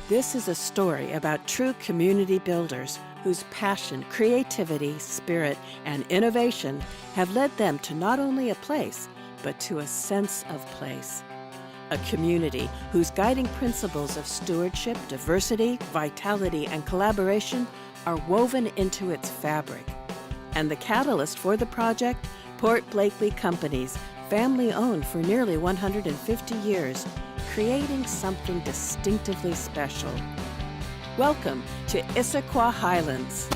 This is a story about true community builders whose passion, creativity, spirit, and innovation have led them to not only a place, but to a sense of place. A community whose guiding principles of stewardship, diversity, vitality, and collaboration are woven into its fabric. And the catalyst for the project, Port Blakely Companies, family-owned for nearly 150 years, creating something distinctively special. Welcome to Issaquah Highlands.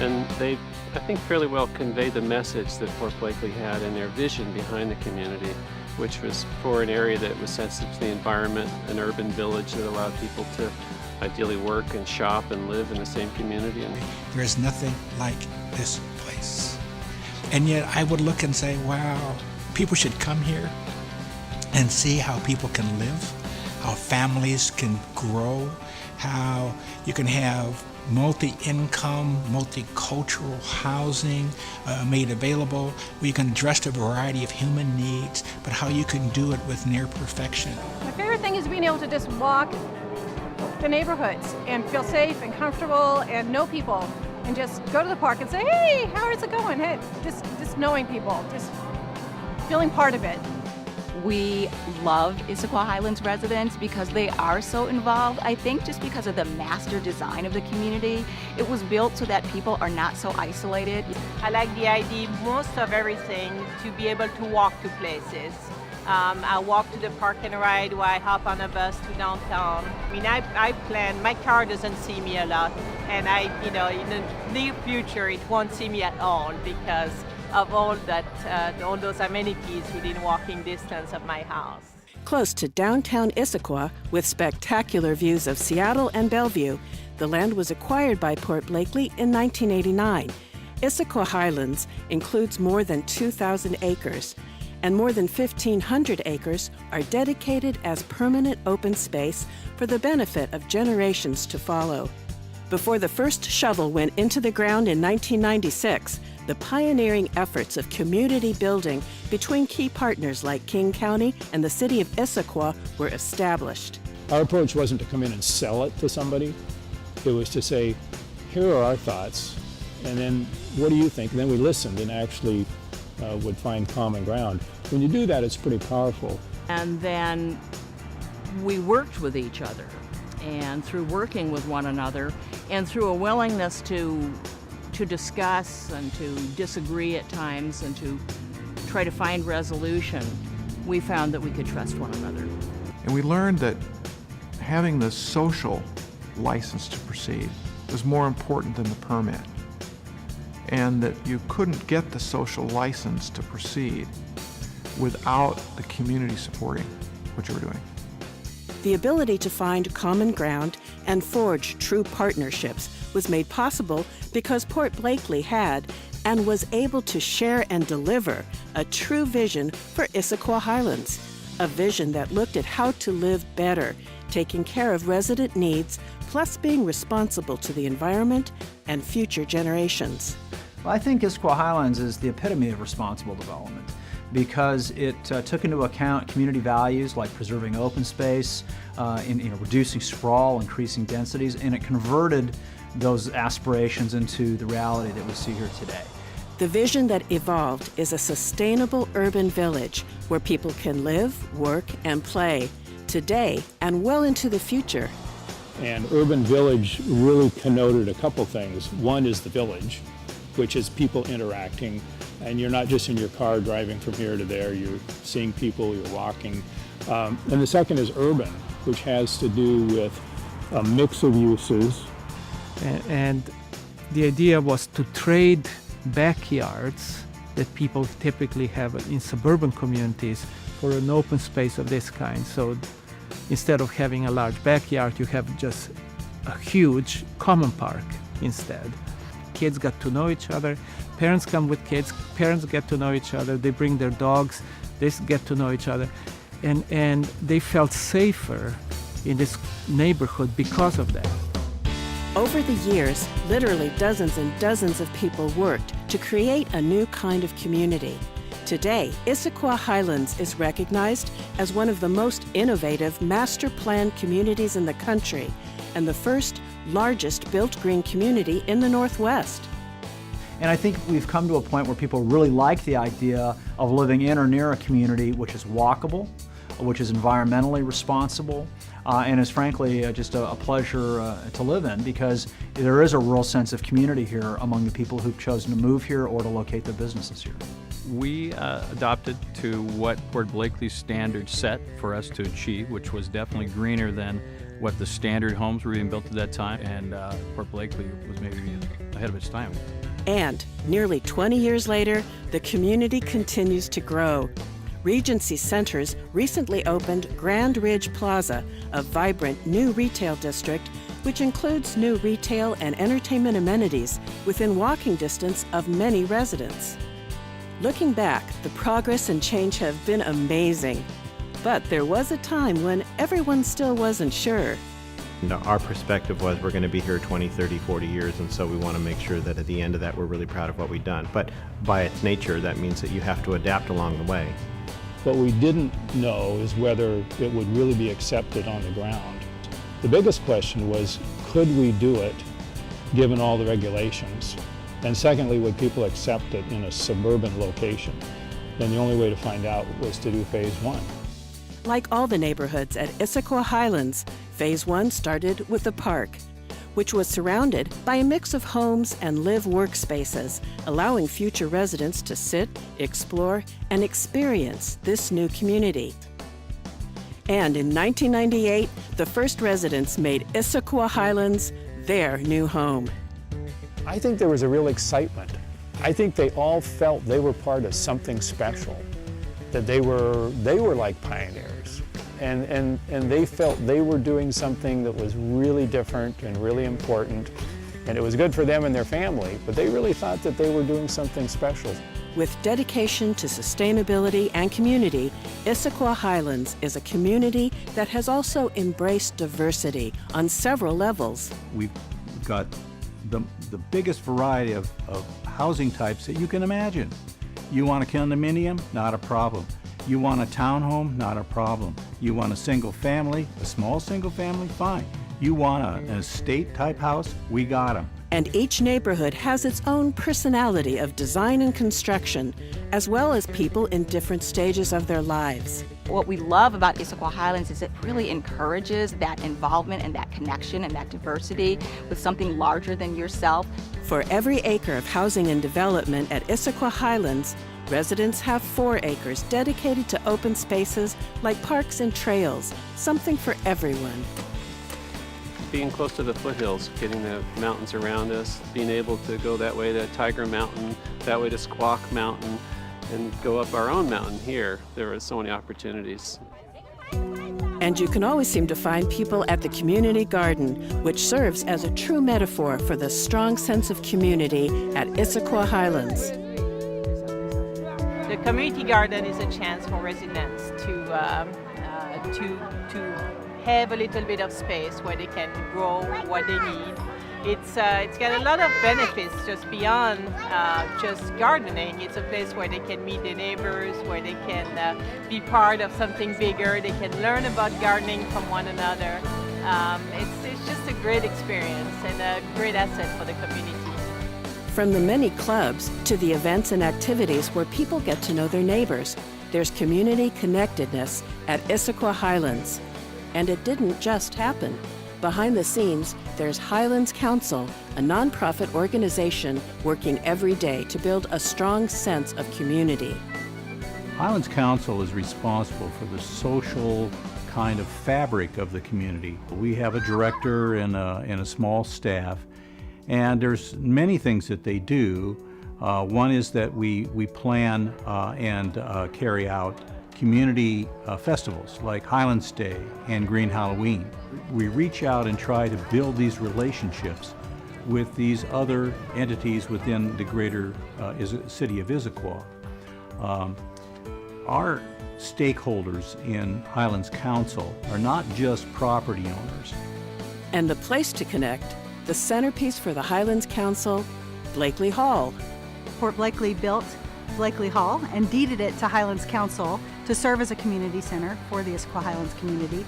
And they, I think, fairly well conveyed the message that Port Blakely had and their vision behind the community, which was for an area that was sensitive to the environment, an urban village that allowed people to ideally work and shop and live in the same community. And there is nothing like this place. And yet I would look and say, wow, people should come here and see how people can live, how families can grow, how you can have multi-income, multicultural housing made available, where you can address a variety of human needs, but how you can do it with near perfection. My favorite thing is being able to just walk the neighborhoods and feel safe and comfortable and know people and just go to the park and say, hey, how is it going? Hey, just knowing people, just feeling part of it. We love Issaquah Highlands residents because they are so involved. I think just because of the master design of the community, it was built so that people are not so isolated. I like the idea, most of everything, to be able to walk to places. I walk to the park and ride, or I hop on a bus to downtown. I mean, I plan, my car doesn't see me a lot, and in the near future, it won't see me at all because of all those amenities within walking distance of my house. Close to downtown Issaquah, with spectacular views of Seattle and Bellevue, the land was acquired by Port Blakely in 1989. Issaquah Highlands includes more than 2,000 acres, and more than 1,500 acres are dedicated as permanent open space for the benefit of generations to follow. Before the first shovel went into the ground in 1996, the pioneering efforts of community building between key partners like King County and the city of Issaquah were established. Our approach wasn't to come in and sell it to somebody. It was to say, here are our thoughts, and then what do you think? And then we listened and actually would find common ground. When you do that, it's pretty powerful. And then we worked with each other, and through working with one another and through a willingness to discuss and to disagree at times and to try to find resolution, we found that we could trust one another. And we learned that having the social license to proceed was more important than the permit, and that you couldn't get the social license to proceed without the community supporting what you were doing. The ability to find common ground and forge true partnerships was made possible because Port Blakely had and was able to share and deliver a true vision for Issaquah Highlands, a vision that looked at how to live better, taking care of resident needs, plus being responsible to the environment and future generations. Well, I think Issaquah Highlands is the epitome of responsible development because it took into account community values like preserving open space, reducing sprawl, increasing densities, and it converted those aspirations into the reality that we see here today. The vision that evolved is a sustainable urban village where people can live, work, and play today and well into the future. And urban village really connoted a couple things. One is the village, which is people interacting, and you're not just in your car driving from here to there, you're seeing people, you're walking. And the second is urban, which has to do with a mix of uses. And the idea was to trade backyards that people typically have in suburban communities for an open space of this kind. So instead of having a large backyard, you have just a huge common park instead. Kids got to know each other, parents come with kids, parents get to know each other, they bring their dogs, they get to know each other, and they felt safer in this neighborhood because of that. Over the years, literally dozens and dozens of people worked to create a new kind of community. Today, Issaquah Highlands is recognized as one of the most innovative master planned communities in the country and the first largest built green community in the Northwest. And I think we've come to a point where people really like the idea of living in or near a community which is walkable, which is environmentally responsible, and is frankly just a pleasure to live in, because there is a real sense of community here among the people who've chosen to move here or to locate their businesses here. We adopted to what Port Blakely's standard set for us to achieve, which was definitely greener than what the standard homes were being built at that time, and Port Blakely was maybe ahead of its time. And nearly 20 years later, the community continues to grow. Regency Centers recently opened Grand Ridge Plaza, a vibrant new retail district which includes new retail and entertainment amenities within walking distance of many residents. Looking back, the progress and change have been amazing. But there was a time when everyone still wasn't sure. Our perspective was we're going to be here 20, 30, 40 years, and so we want to make sure that at the end of that we're really proud of what we've done. But by its nature, that means that you have to adapt along the way. What we didn't know is whether it would really be accepted on the ground. The biggest question was, could we do it given all the regulations? And secondly, would people accept it in a suburban location? And the only way to find out was to do phase one. Like all the neighborhoods at Issaquah Highlands, Phase 1 started with the park, which was surrounded by a mix of homes and live workspaces, allowing future residents to sit, explore, and experience this new community. And in 1998, the first residents made Issaquah Highlands their new home. I think there was a real excitement. I think they all felt they were part of something special, that they were like pioneers. And they felt they were doing something that was really different and really important, and it was good for them and their family, but they really thought that they were doing something special. With dedication to sustainability and community, Issaquah Highlands is a community that has also embraced diversity on several levels. We've got the biggest variety of housing types that you can imagine. You want a condominium? Not a problem. You want a townhome? Not a problem. You want a single family, a small single family? Fine. You want an estate type house? We got them. And each neighborhood has its own personality of design and construction, as well as people in different stages of their lives. What we love about Issaquah Highlands is it really encourages that involvement and that connection and that diversity with something larger than yourself. For every acre of housing and development at Issaquah Highlands, residents have 4 acres dedicated to open spaces like parks and trails, something for everyone. Being close to the foothills, getting the mountains around us, being able to go that way to Tiger Mountain, that way to Squawk Mountain, and go up our own mountain here. There are so many opportunities. And you can always seem to find people at the community garden, which serves as a true metaphor for the strong sense of community at Issaquah Highlands. The community garden is a chance for residents to have a little bit of space where they can grow what they need. It's got a lot of benefits just beyond just gardening. It's a place where they can meet their neighbors, where they can be part of something bigger. They can learn about gardening from one another. It's just a great experience and a great asset for the community. From the many clubs to the events and activities where people get to know their neighbors, there's community connectedness at Issaquah Highlands. And it didn't just happen. Behind the scenes, there's Highlands Council, a nonprofit organization working every day to build a strong sense of community. Highlands Council is responsible for the social kind of fabric of the community. We have a director and a small staff, and there's many things that they do. One is that we plan and carry out community festivals like Highlands Day and Green Halloween. We reach out and try to build these relationships with these other entities within the greater city of Issaquah. Our stakeholders in Highlands Council are not just property owners. And the place to connect, The centerpiece for the Highlands Council, Blakely Hall. Port Blakely built Blakely Hall and deeded it to Highlands Council to serve as a community center for the Issaquah Highlands community.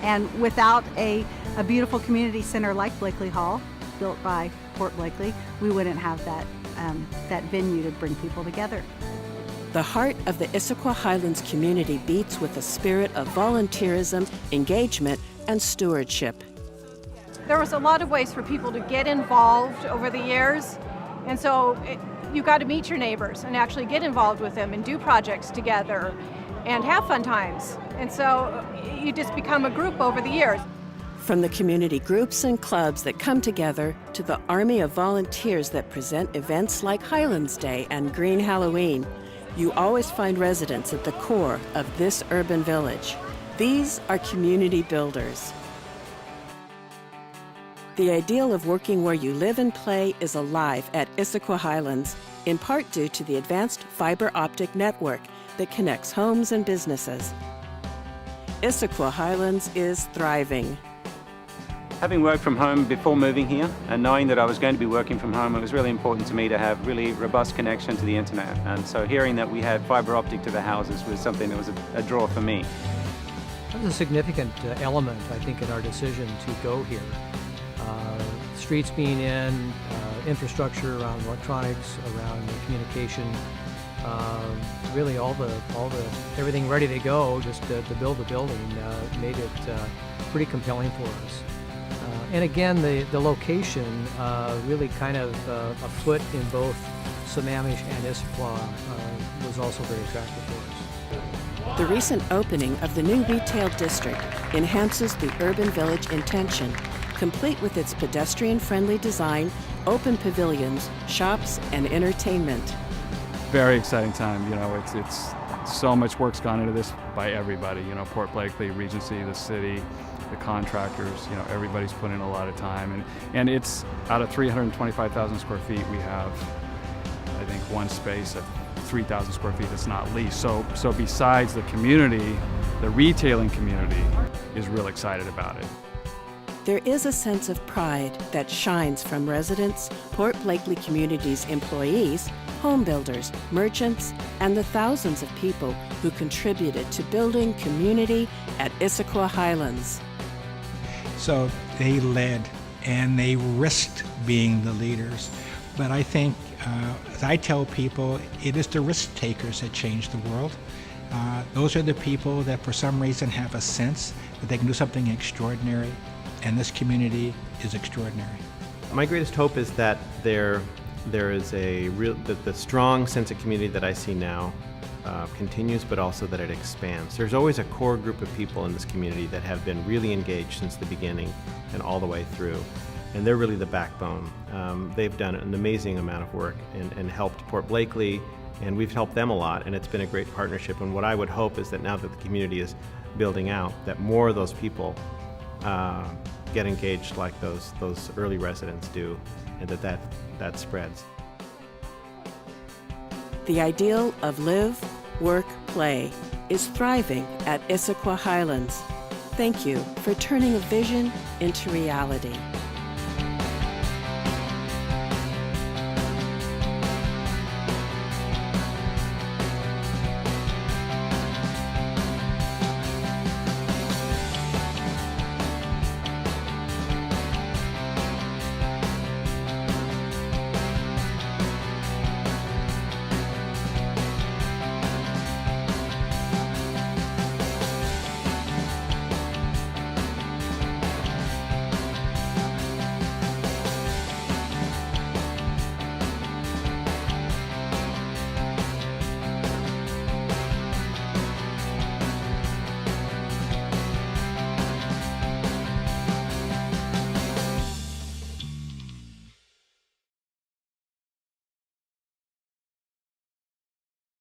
And without a beautiful community center like Blakely Hall, built by Port Blakely, we wouldn't have that venue to bring people together. The heart of the Issaquah Highlands community beats with a spirit of volunteerism, engagement, and stewardship. There was a lot of ways for people to get involved over the years, and so you got to meet your neighbors and actually get involved with them and do projects together and have fun times. And so you just become a group over the years. From the community groups and clubs that come together to the army of volunteers that present events like Highlands Day and Green Halloween, you always find residents at the core of this urban village. These are community builders. The ideal of working where you live and play is alive at Issaquah Highlands, in part due to the advanced fiber optic network that connects homes and businesses. Issaquah Highlands is thriving. Having worked from home before moving here and knowing that I was going to be working from home, it was really important to me to have really robust connection to the internet. And so hearing that we had fiber optic to the houses was something that was a draw for me. That was a significant element, I think, in our decision to go here. Streets being in, infrastructure around electronics, around communication, really everything ready to go just to build the building made it pretty compelling for us. And again, the location really kind of a foot in both Sammamish and Issaquah was also very attractive for us. The recent opening of the new retail district enhances the urban village intention, complete with its pedestrian-friendly design, open pavilions, shops, and entertainment. Very exciting time. You know, it's so much work's gone into this by everybody. You know, Port Blakely, Regency, the city, the contractors. You know, everybody's put in a lot of time, and it's out of 325,000 square feet. We have, I think, one space of 3,000 square feet that's not leased. So besides the community, the retailing community is real excited about it. There is a sense of pride that shines from residents, Port Blakely community's employees, home builders, merchants, and the thousands of people who contributed to building community at Issaquah Highlands. So they led and they risked being the leaders. But I think, as I tell people, it is the risk takers that change the world. Those are the people that for some reason have a sense that they can do something extraordinary. And this community is extraordinary. My greatest hope is that there is the strong sense of community that I see now continues, but also that it expands. There's always a core group of people in this community that have been really engaged since the beginning and all the way through. And they're really the backbone. They've done an amazing amount of work and helped Port Blakely, and we've helped them a lot, and it's been a great partnership. And what I would hope is that now that the community is building out, that more of those people get engaged like those early residents do, and that spreads. The ideal of live, work, play is thriving at Issaquah Highlands. Thank you for turning a vision into reality.